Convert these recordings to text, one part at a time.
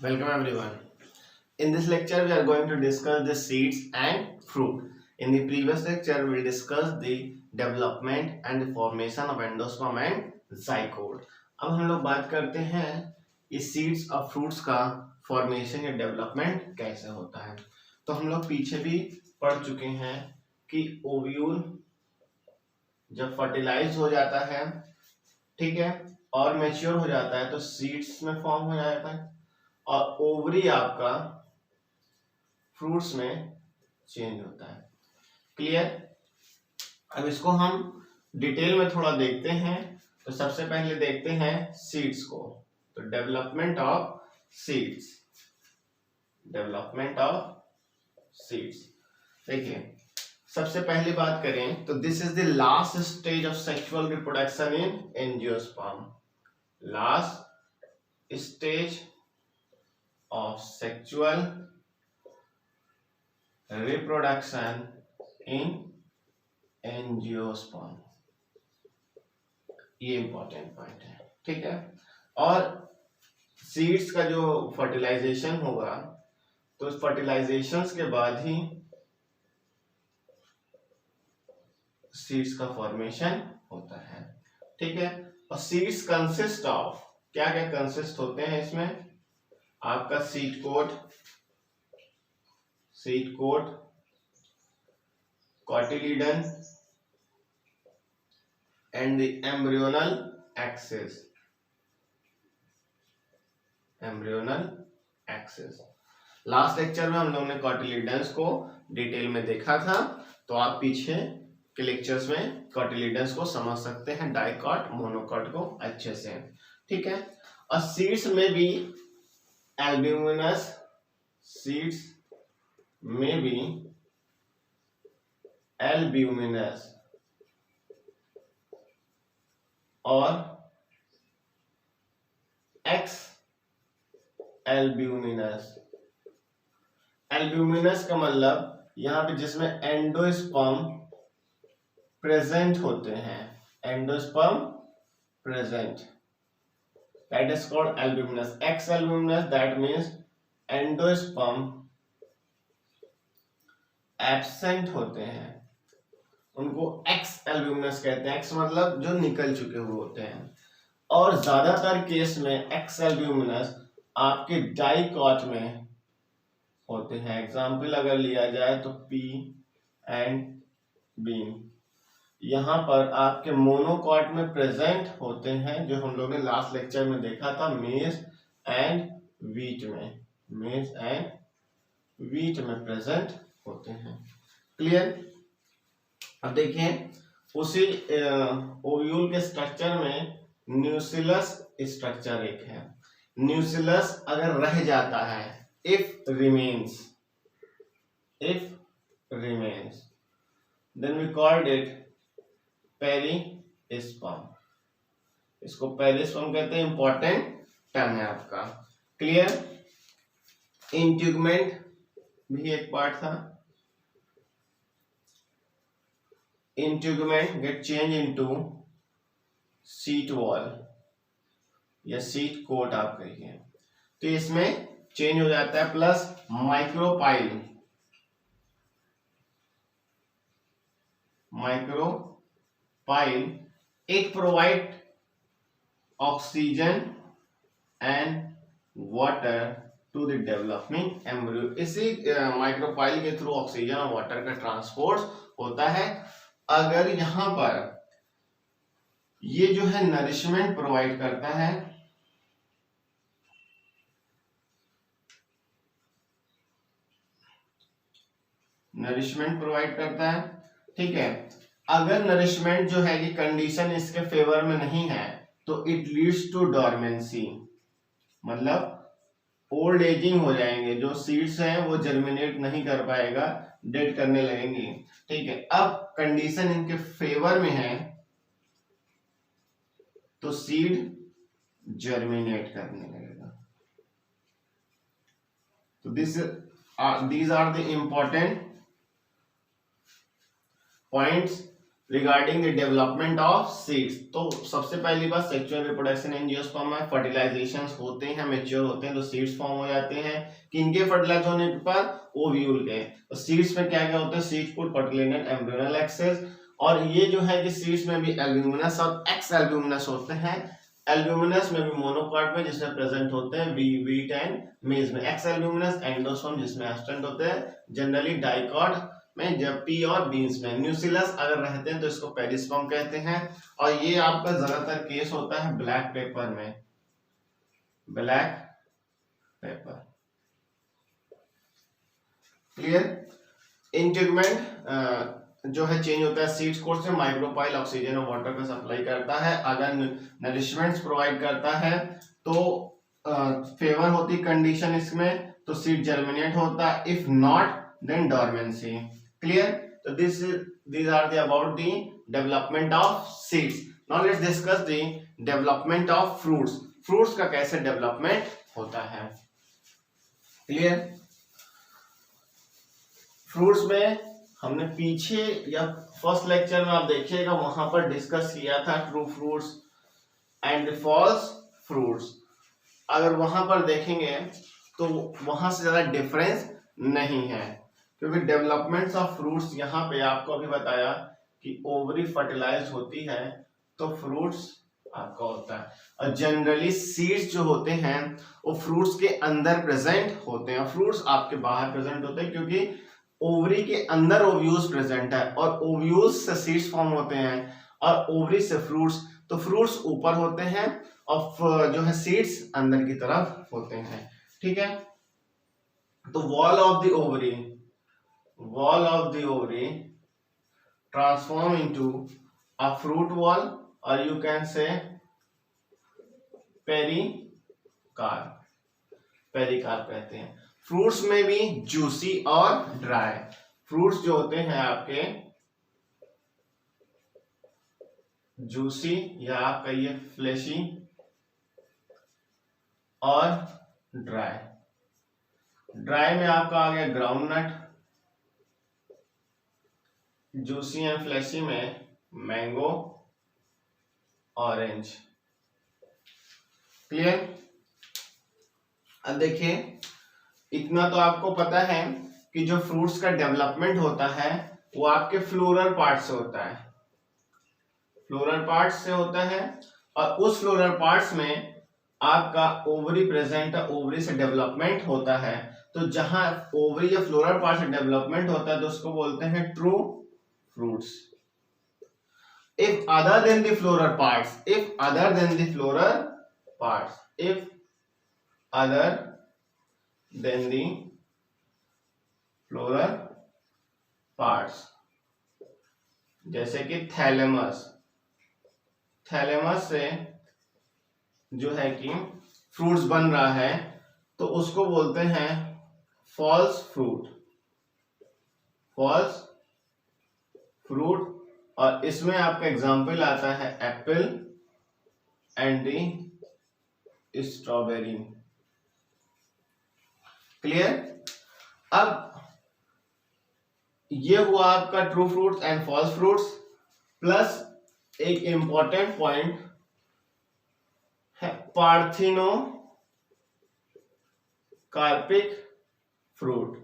Welcome everyone. In this lecture, we are going to discuss the seeds and fruit. In the previous lecture, we discussed the development and the formation of endosperm and zygote. अब हम लोग बात करते हैं इस seeds और fruits का formation या डेवलपमेंट कैसे होता है। तो हम लोग पीछे भी पढ़ चुके हैं कि ओव्यूल जब फर्टिलाइज हो जाता है, ठीक है, और मैच्योर हो जाता है तो सीड्स में फॉर्म हो जाता है और ओवरी आपका फ्रूट्स में चेंज होता है। क्लियर? अब इसको हम डिटेल में थोड़ा देखते हैं। तो सबसे पहले देखते हैं सीड्स को। तो development of seeds, development of seeds देखिए, सबसे पहली बात करें तो this is the last stage of sexual reproduction in angiosperm. Last stage of sexual reproduction in angiosperm। ये इंपॉर्टेंट पॉइंट है, ठीक है। और सीड्स का जो फर्टिलाइजेशन होगा तो फर्टिलाइजेशन के बाद ही सीड्स का फॉर्मेशन होता है, ठीक है। और सीड्स कंसिस्ट ऑफ क्या क्या कंसिस्ट होते हैं इसमें, आपका seed coat, cotyledon and the embryonal axis. Last lecture में हम लोगों ने कॉटिलीडन्स को डिटेल में देखा था, तो आप पीछे के लेक्चर्स में कॉटिलीडन्स को समझ सकते हैं, डाइकॉट मोनोकॉट को अच्छे से, ठीक है। और सीड्स में भी albuminous seeds may be albuminous or ex albuminous। albuminous का मतलब यहां पे जिसमें एंडोस्पर्म प्रेजेंट होते हैं, endosperm present, that is called albuminous। X albuminous that means endosperm absent होते हैं, उनको X albuminous कहते हैं। X मतलब जो निकल चुके हुए होते हैं। और ज्यादातर केस में X albuminous आपके डाइकॉट में होते हैं। एग्जाम्पल अगर लिया जाए तो P एंड बीन, यहाँ पर आपके मोनोकॉट में प्रेजेंट होते हैं, जो हम लोग ने लास्ट लेक्चर में देखा था मेज एंड वीट में, मेज एंड वीट में प्रेजेंट होते हैं। क्लियर? अब देखिए उसी ओव्यूल के स्ट्रक्चर में न्यूसिलस स्ट्रक्चर एक है। न्यूसिलस अगर रह जाता है, if remains then we called it perisperm. इसको पेरिस्पर्म कहते हैं, इंपॉर्टेंट टर्म है आपका। क्लियर? इंट्यूगमेंट भी एक पार्ट था। Integument get change into seed wall या सीट कोट आप कहिए, तो इसमें चेंज हो जाता है। Plus micropyle it provide oxygen and water to the developing embryo। इसी माइक्रोपाइल के थ्रू ऑक्सीजन और वाटर का ट्रांसपोर्ट होता है। अगर यहां पर ये जो है नरिशमेंट प्रोवाइड करता है, ठीक है। अगर नरिशमेंट जो है कि कंडीशन इसके फेवर में नहीं है तो इट लीड्स टू डॉर्मेंसी, मतलब ओल्ड एजिंग हो जाएंगे, जो सीड्स हैं वो जर्मिनेट नहीं कर पाएगा, डेड करने लगेंगे, ठीक है। अब कंडीशन इनके फेवर में है तो सीड जर्मिनेट करने लगेगा। तो these are the important points regarding the development of seeds. तो सबसे पहली बात सेक्सुअल रिप्रोडक्शन एंजियोस्पर्म में फर्टिलाइजेशन होते हैं, मैच्योर होते हैं तो सीड्स फॉर्म हो जाते हैं। किनके फर्टिलाइज होने पर? ओव्यूल के। तो सीड्स में क्या क्या होते हैं? Seeds put fertilization embryonal axes, और ये जो है कि सीड्स में भी एल्ब्यूमिनस और एक्स एल्ब्यूमिनस होते हैं। एल्ब्यूमिनस में भी मोनोकॉट में जिसमें प्रेजेंट होते हैं वीट एंड मेज में, एक्स एल्ब्यूमिनस एंडोस्पर्म जिसमें एब्सेंट होते हैं, जनरली डाइकॉट में, जब पी और बीन्स में। न्यूसिलस अगर रहते हैं तो इसको पेरिस्पर्म कहते हैं। और ये आपका ज्यादातर केस होता है ब्लैक पेपर में, ब्लैक पेपर। क्लियर? इंटीग्मेंट जो है चेंज होता है सीड्स कोर्स में, माइक्रोपाइल ऑक्सीजन और वाटर का सप्लाई करता है। अगर नरिशमेंट्स प्रोवाइड करता है तो फेवर होती कंडीशन इसमें तो सीड जर्मिनेट होता है, if not then dormancy. Clear? तो these are the about the development of seeds. Now let's discuss the development of fruits. fruits का कैसे डेवलपमेंट होता है। क्लियर? फ्रूट्स में हमने पीछे या फर्स्ट लेक्चर में आप देखिएगा वहां पर डिस्कस किया था true fruits and false fruits. अगर वहां पर देखेंगे तो वहां से ज्यादा डिफरेंस नहीं है, क्योंकि डेवलपमेंट्स ऑफ फ्रूट्स यहाँ पे आपको अभी बताया कि ओवरी फर्टिलाइज होती है तो फ्रूट्स आपका होता है। और जनरली सीड्स जो होते हैं वो फ्रूट्स के अंदर प्रेजेंट होते हैं, फ्रूट्स आपके बाहर प्रेजेंट होते हैं, क्योंकि ओवरी के अंदर ओव्यूल्स प्रेजेंट है और ओव्यूल्स से सीड्स फॉर्म होते हैं और ओवरी से फ्रूट्स। तो फ्रूट्स ऊपर होते हैं और जो है सीड्स अंदर की तरफ होते हैं। ठीक है? तो wall of the ovary transform into a fruit wall, or you can say pericarp कहते हैं। फ्रूट्स में भी जूसी और ड्राई। फ्रूट्स जो होते हैं आपके जूसी या आप कहिए फ्लेशी और ड्राई। ड्राई में आपका आ गया groundnut, juicy and fleshy में मैंगो, ऑरेंज। क्लियर? अब देखिए इतना तो आपको पता है कि जो फ्रूट्स का डेवलपमेंट होता है वो आपके फ्लोरल पार्ट से होता है, फ्लोरल पार्ट से होता है। और उस फ्लोरल पार्ट्स में आपका ओवरी प्रेजेंट है, ओवरी से डेवलपमेंट होता है। तो जहां ओवरी या फ्लोरल पार्ट से डेवलपमेंट होता है तो उसको बोलते हैं true fruits. If other than the floral parts, if other than the floral parts, if other than the floral parts, जैसे कि थैलेमस, थैलेमस से जो है कि फ्रूट्स बन रहा है तो उसको बोलते हैं फॉल्स फ्रूट, फॉल्स फ्रूट। और इसमें आपका एग्जाम्पल आता है apple and the strawberry. Clear? अब ये हुआ आपका true fruits and false fruits, plus एक इंपॉर्टेंट पॉइंट है parthenocarpic fruit.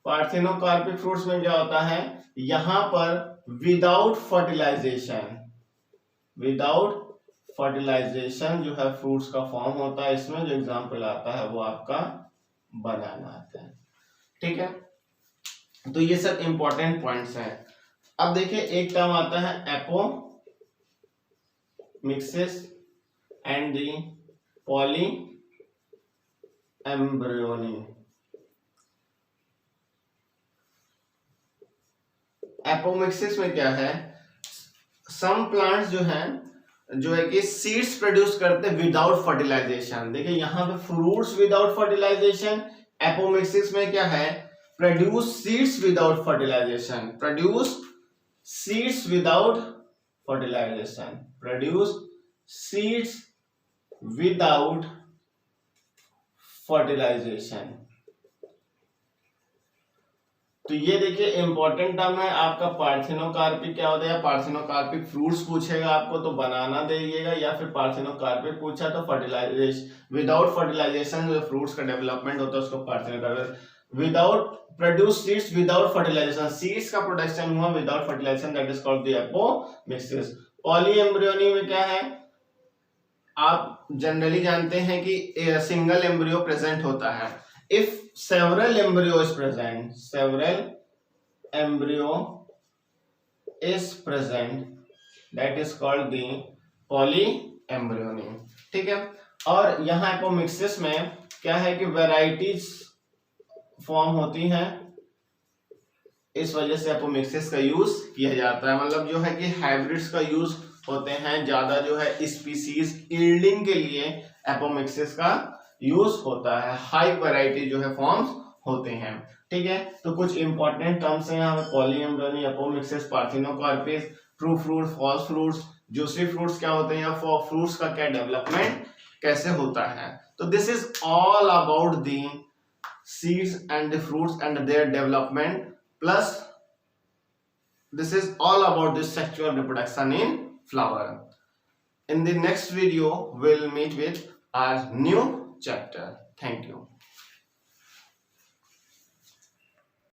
Parthenocarpic fruits में क्या होता है, यहां पर विदाउट फर्टिलाइजेशन जो है फ्रूट्स का फॉर्म होता है। इसमें जो एग्जांपल आता है वो आपका बनाना आता है। ठीक है? तो ये सब इंपॉर्टेंट पॉइंट्स हैं। अब देखिए एक टर्म आता है apomixis and the poly embryony. Apomixis में क्या है, सम प्लांट्स जो है कि सीड्स प्रोड्यूस करते हैं विदाउट फर्टिलाइजेशन। देखिए यहाँ पे फ्रूट्स विदाउट फर्टिलाइजेशन, एपोमिक्सिस में क्या है, produce seeds without fertilization, produce seeds without fertilization, produce seeds without fertilization. तो ये देखिए इंपॉर्टेंट टर्म है आपका पार्थिनोकार्पिक क्या होता है, या पार्थिनोकार्पिक फ्रूट्स पूछेगा आपको तो बनाना देगा, या फिर पार्थिनोकार्पिक पूछा तो फर्टिलाइजेशन, विदाउट फर्टिलाइजेशन जो फ्रूट्स का डेवलपमेंट होता है उसको parthenocarpic, without produce seeds without fertilization, seeds का प्रोडक्शन हुआ without fertilization, that is called the apomixis. Polyembryony में क्या है, आप जनरली जानते हैं कि सिंगल एम्ब्रियो प्रेजेंट होता है। If several embryo is present, several embryo is present, that is called the polyembryony, ठीक है। और यहाँ एपोमिक्सिस में क्या है कि वेराइटीज फॉर्म होती हैं, इस वजह से एपोमिक्सिस का यूज किया जाता है, मतलब जो है कि हाइब्रिड्स का यूज होते हैं ज्यादा, जो है स्पीसीज यील्डिंग के लिए एपोमिक्सिस का यूज होता है, हाई वैरायटी जो है फॉर्म्स होते हैं, ठीक है। तो कुछ इंपॉर्टेंट टर्म्स हैं यहाँ पे, polyembryony, apomixis, parthenocarpy, true fruit, false fruits, juicy fruits क्या होते हैं, या फ्रूट्स का क्या डेवलपमेंट कैसे होता है। तो this is all about the seeds and the fruits and their development, plus this is all about the sexual reproduction in flower. In the next video, we'll meet with our new chapter. Thank you.